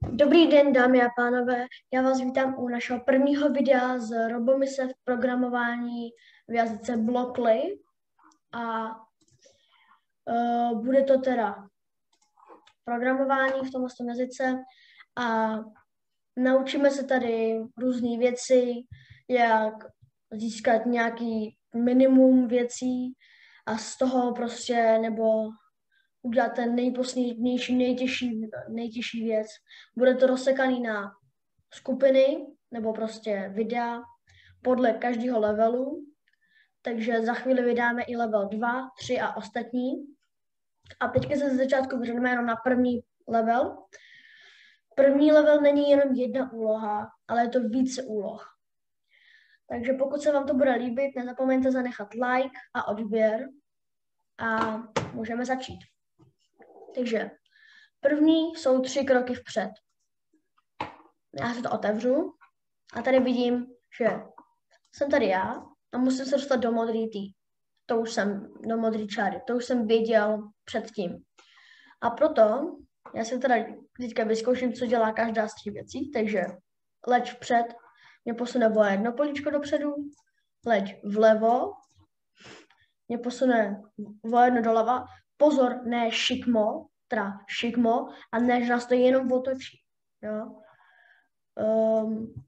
Dobrý den, dámy a pánové. Já vás vítám u našeho prvního videa z Robomise v programování v jazyce Blockly. A bude to teda programování v tomto jazyce a naučíme se tady různé věci, jak získat nějaký minimum věcí a z toho prostě nebo udělat ten nejposlednější, nejtěžší věc. Bude to rozsekaný na skupiny nebo prostě videa podle každého levelu. Takže za chvíli vydáme i level 2, 3 a ostatní. A teďka se ze začátku vyřadíme jenom na první level. První level není jenom jedna úloha, ale je to více úloh. Takže pokud se vám to bude líbit, nezapomeňte zanechat like a odběr a můžeme začít. Takže první jsou 3 kroky vpřed. Já se to otevřu a tady vidím, že jsem tady já a musím se dostat do modrý do modrý čáry. To už jsem věděl předtím. A proto já si teda teďka vyzkouším, co dělá každá z těch věcí. Takže leď vpřed mě posune o jedno políčko dopředu, leď vlevo mě posune o jedno doleva. Pozor, ne šikmo, a ne, že nás to jenom otočí. Jo?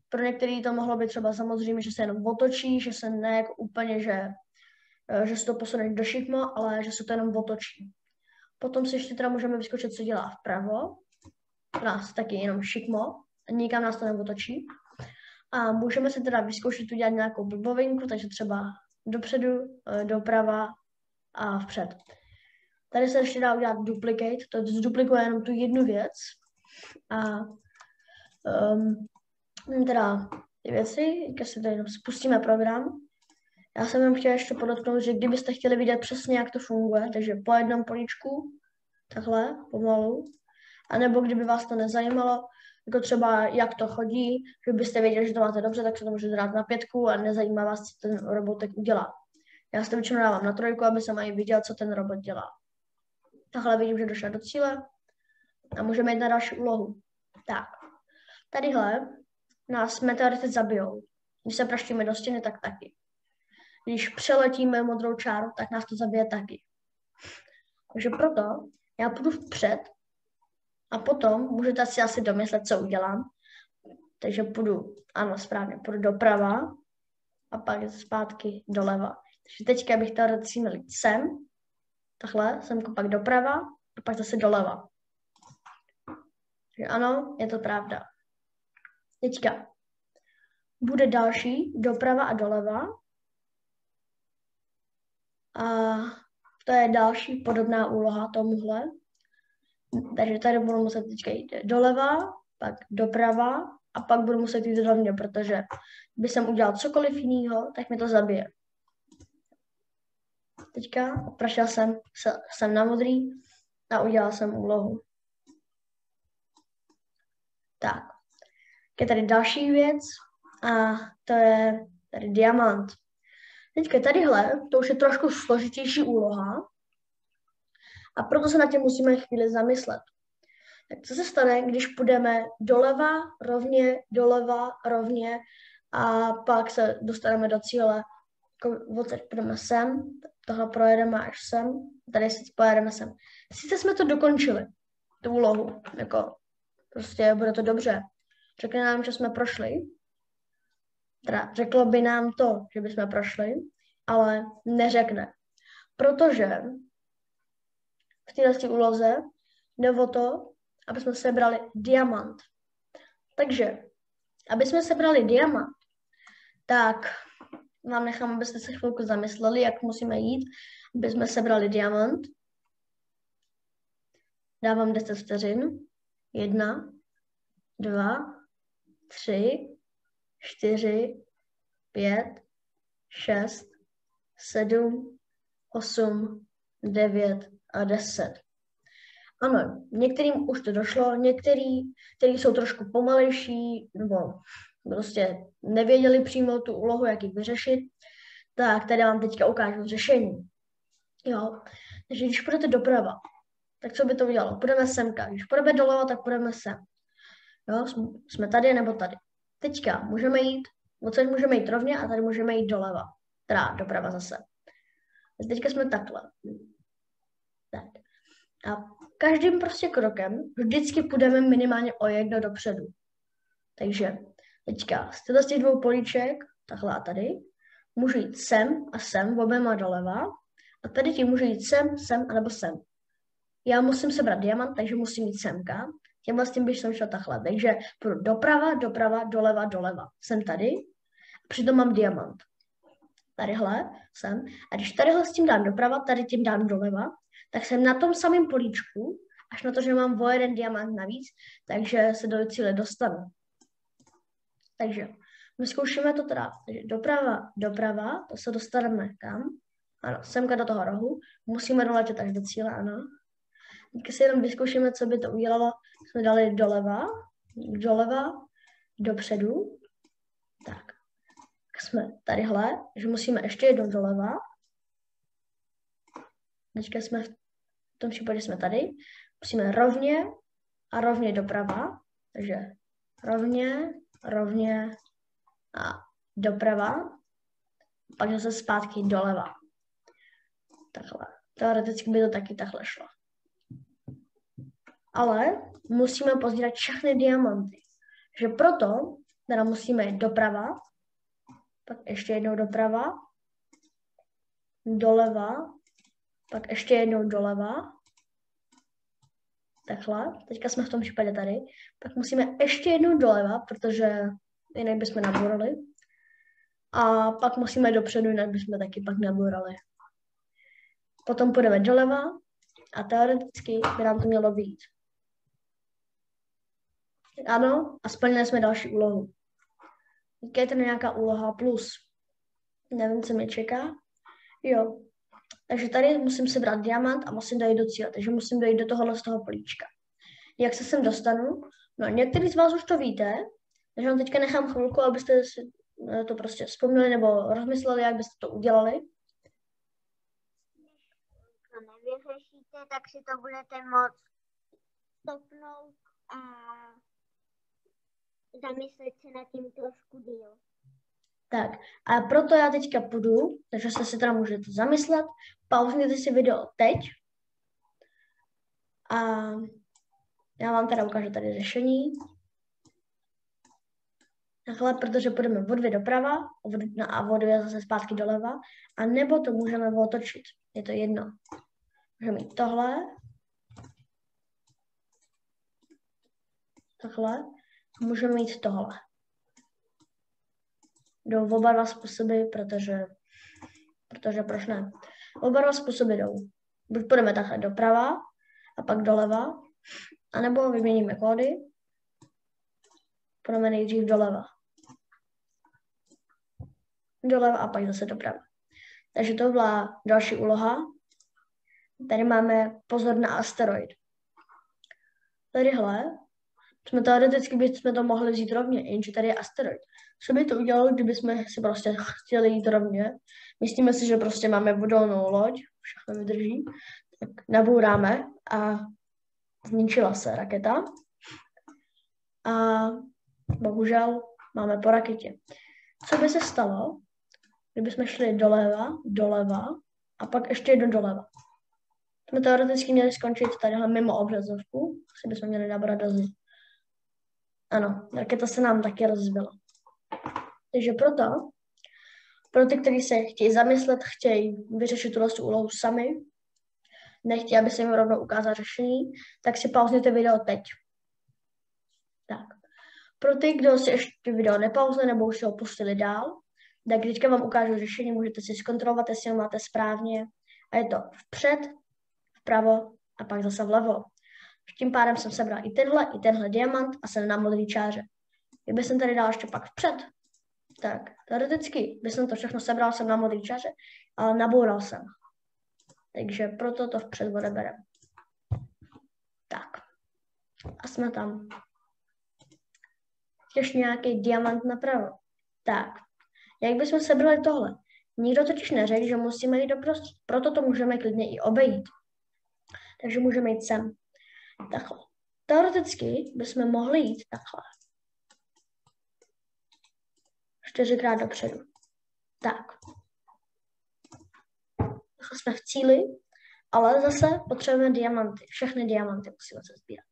Pro některý to mohlo být třeba samozřejmě, že se jenom otočí, že se ne jako úplně, že se to posune do šikmo, ale že se to jenom otočí. Potom si ještě teda můžeme vyzkoušet, co dělá vpravo. Nás taky jenom šikmo, a nikam nás to neotočí. A můžeme si teda vyzkoušet udělat nějakou blbovinku, takže třeba dopředu, doprava a vpřed. Tady se ještě dá udělat duplicate, to zduplikuje jenom tu jednu věc. A teda ty věci, když si tady spustíme program. Já jsem vám chtěla ještě podotknout, že kdybyste chtěli vidět přesně, jak to funguje, takže po jednom políčku, takhle, pomalu, anebo kdyby vás to nezajímalo, jako třeba jak to chodí, kdybyste věděli, že to máte dobře, tak se to můžete dát na 5 a nezajímá vás, co ten robotek udělá. Já si to většinou dávám na 3, aby jsem ani viděl, co ten robot dělá. Takhle vidím, že došel do cíle a můžeme jít na další úlohu. Tak, tadyhle nás meteority zabijou. Když se praštíme do stěny, tak taky. Když přeletíme modrou čáru, tak nás to zabije taky. Takže proto já půjdu vpřed a potom můžete si asi domyslet, co udělám. Takže půjdu, ano, správně, půjdu doprava a pak zpátky doleva. Takže teďka bych teoreticky měl jít sem, takhle, sem pak doprava a pak zase doleva. Takže ano, je to pravda. Teďka bude další doprava a doleva. A to je další podobná úloha tomuhle. Takže tady budu muset teďka jít doleva, pak doprava a pak budu muset jít dovnitř, protože by jsem udělal cokoliv jiného, tak mi to zabije. Teďka prašel jsem na modrý a udělal jsem úlohu. Tak, je tady další věc a to je tady diamant. Teďka tadyhle, to už je trošku složitější úloha a proto se na tím musíme chvíli zamyslet. Tak co se stane, když půjdeme doleva, rovně a pak se dostaneme do cíle. Odsaď půjdeme sem, tohle projedeme až sem, tady si pojedeme sem. Sice jsme to dokončili, tu úlohu, jako prostě bude to dobře. Řekne nám, že jsme prošli, teda řeklo by nám to, že bychom prošli, ale neřekne. Protože v této úloze jde o to, aby jsme sebrali diamant. Takže, aby jsme sebrali diamant, tak vám nechám, abyste se chvilku zamysleli, jak musíme jít, aby jsme sebrali diamant. Dávám 10 vteřin. 1, 2, 3, 4, 5, 6, 7, 8, 9 a 10. Ano, některým už to došlo, některý jsou trošku pomalejší, nebo prostě nevěděli přímo tu úlohu, jak ji vyřešit, tak tady vám teďka ukážu řešení. Jo, takže když půjdete doprava, tak co by to udělalo? Půjdeme semka. Když půjdeme doleva, tak půjdeme sem. Jo, jsme tady nebo tady. Teďka můžeme jít rovně a tady můžeme jít doleva. Teda doprava zase. Teďka jsme takhle. Tak. A každým prostě krokem vždycky půjdeme minimálně o jedno dopředu. Takže teďka z těch dvou políček, takhle a tady, můžu jít sem a sem, oběma doleva. A tady tím můžu jít sem, anebo sem. Já musím sebrat diamant, takže musím jít semka. Tím vlastně bych jsem šel takhle. Takže půjdu doprava, doleva. Jsem tady. A přitom mám diamant. Tadyhle jsem. A když tadyhle s tím dám doprava, tady tím dám doleva, tak jsem na tom samém políčku, až na to, že mám o jeden diamant navíc, takže se do cíle dostanu. Takže my zkoušíme to teda. Takže doprava, to se dostaneme kam? Ano, semka do toho rohu. Musíme doletět až do cíle, ano. Teďka si jenom vyzkoušíme, co by to udělalo. Jsme dali doleva, dopředu. Tak jsme tadyhle, že musíme ještě jednou doleva. Teďka jsme v tom případě jsme tady. Musíme rovně doprava. Takže rovně a doprava. Pak zase zpátky doleva. Takhle. Teoreticky by to taky takhle šlo. Ale musíme pozbírat všechny diamanty. Že proto teda musíme jít doprava, pak ještě jednou doprava, doleva, pak ještě jednou doleva, takhle, teďka jsme v tom případě tady, pak musíme ještě jednou doleva, protože jinak bychom nabourali, a pak musíme dopředu, jinak bychom taky pak nabourali. Potom půjdeme doleva a teoreticky by nám to mělo vyjít. Ano, a splnili jsme další úlohu. Teďka je to nějaká úloha plus. Nevím, co mě čeká. Jo. Takže tady musím sebrat diamant a musím dojít do cíle. Takže musím dojít do tohohle z toho políčka. Jak se sem dostanu? No, někteří z vás už to víte, takže vám teďka nechám chvilku, abyste si to prostě vzpomněli nebo rozmysleli, jak byste to udělali. Když to nevyřešíte, tak si to budete moct stopnout a zamyslet se nad tím trošku díl. Tak, a proto já teďka půjdu, takže se si teda můžete zamyslet, pauzněte si video teď a já vám teda ukážu tady řešení. Takhle, protože půjdeme o dvě doprava a o dvě zase zpátky doleva, a nebo to můžeme otočit, je to jedno. Můžeme mít tohle, takhle, a můžeme mít tohle. Jdou oba dva způsoby, protože proč ne? Oba dva způsoby jdou. Buď půjdeme takhle doprava a pak doleva, anebo vyměníme kódy, půjdeme nejdřív doleva a pak zase doprava. Takže to byla další úloha. Tady máme pozor na asteroid. Tadyhle teoreticky bychom to mohli vzít rovně, jenže tady je asteroid. Co by to udělalo, kdybychom si prostě chtěli jít rovně? Myslíme si, že prostě máme vodolnou loď, všechno vydrží, tak nabouráme a zničila se raketa. A bohužel máme po raketě. Co by se stalo, kdybychom šli doleva a pak ještě jednou doleva? Jsme teoreticky měli skončit tadyhle mimo obrazovku, asi bychom měli nabrat do zdi. Ano, raketa se nám taky rozbila. Takže pro ty, kteří se chtějí zamyslet, chtějí vyřešit tuhle úlohu sami, nechtějí, aby se jim rovnou ukázal řešení, tak si pauzněte video teď. Tak. Pro ty, kdo si ještě video nepauzli nebo už si ho pustili dál, tak teďka vám ukážu řešení, můžete si zkontrolovat, jestli ho máte správně. A je to vpřed, vpravo a pak zase vlevo. Tím pádem jsem sebral i tenhle diamant a jsem na modrý čáře. Kdyby jsem tady dal ještě pak vpřed, tak teoreticky bych to všechno sebral, jsem na modrý čáře, ale naboural jsem. Takže proto to vpřed odeberem. Tak. A jsme tam. Ještě nějaký diamant napravo. Tak. Jak bychom sebrali tohle? Nikdo totiž neřekl, že musíme jít doprostřed. Proto to můžeme klidně i obejít. Takže můžeme jít sem. Takhle. teoreticky bychom mohli jít takhle. 4krát dopředu. Tak. Jsme v cíli, ale zase potřebujeme diamanty. Všechny diamanty musíme se sbírat.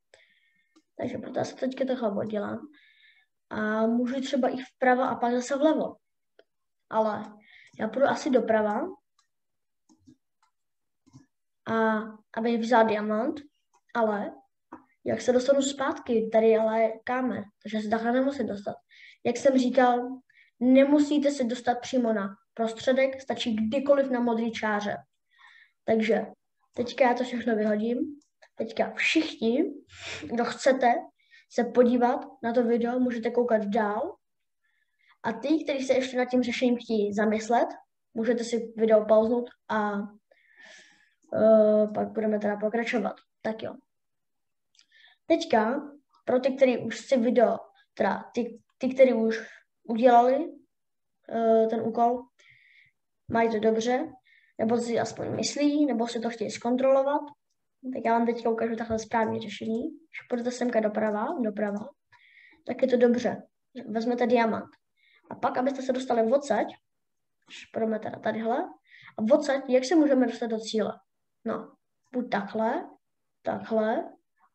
Takže proto já se teďka takhle oddělám. A můžu třeba i vprava a pak zase vlevo. Ale já půjdu asi doprava. A abych vzal diamant, ale jak se dostanu zpátky, tady ale kámen, takže se takhle nemusím dostat. Jak jsem říkal, nemusíte se dostat přímo na prostředek, stačí kdykoliv na modrý čáře. Takže teďka já to všechno vyhodím. Teďka všichni, kdo chcete se podívat na to video, můžete koukat dál. A ty, kteří se ještě nad tím řešením chtějí zamyslet, můžete si video pauznout a pak budeme teda pokračovat. Tak jo. Teďka, pro ty, kteří už si video, teda ty kteří už udělali ten úkol, mají to dobře, nebo si aspoň myslí, nebo si to chtějí zkontrolovat, tak já vám teďka ukážu takhle správně řešení. Když půjdete semka doprava, tak je to dobře. Vezmete diamant. A pak, abyste se dostali odsaď, půjdeme teda tadyhle, a odsaď, jak se můžeme dostat do cíle? No, buď takhle,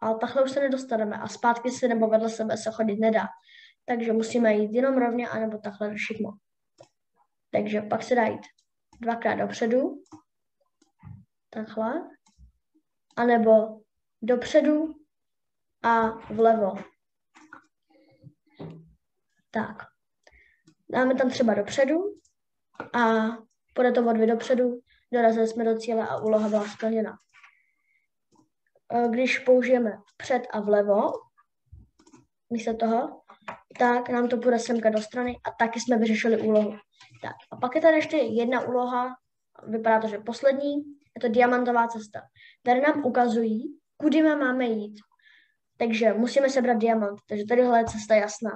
ale takhle už se nedostaneme a zpátky si nebo vedle sebe se chodit nedá. Takže musíme jít jenom rovně, anebo takhle do šikmo. Takže pak se dá jít 2krát dopředu, takhle, anebo dopředu a vlevo. Tak. Dáme tam třeba dopředu a půjde to o 2 dopředu, dorazili jsme do cíle a úloha byla splněna. Když použijeme vpřed a vlevo, místo toho, tak nám to půjde semka do strany a taky jsme vyřešili úlohu. Tak. A pak je tady ještě jedna úloha, vypadá to, že poslední, je to diamantová cesta. Tady nám ukazují, kudy máme jít. Takže musíme sebrat diamant, takže tadyhle je cesta jasná.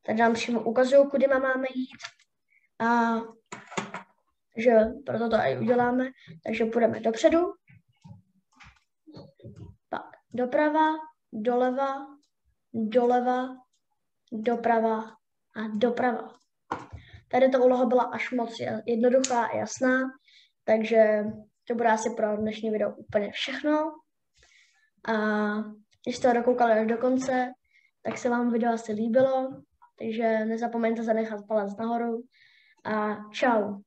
Tady nám přímo ukazují, kudy máme jít a že proto to i uděláme. Takže půjdeme dopředu, pak doprava, doleva, doprava a doprava. Tady ta úloha byla až moc jednoduchá a jasná, takže to bude asi pro dnešní video úplně všechno. A když jste ho dokoukali až do konce, tak se vám video asi líbilo, takže nezapomeňte zanechat palec nahoru a čau.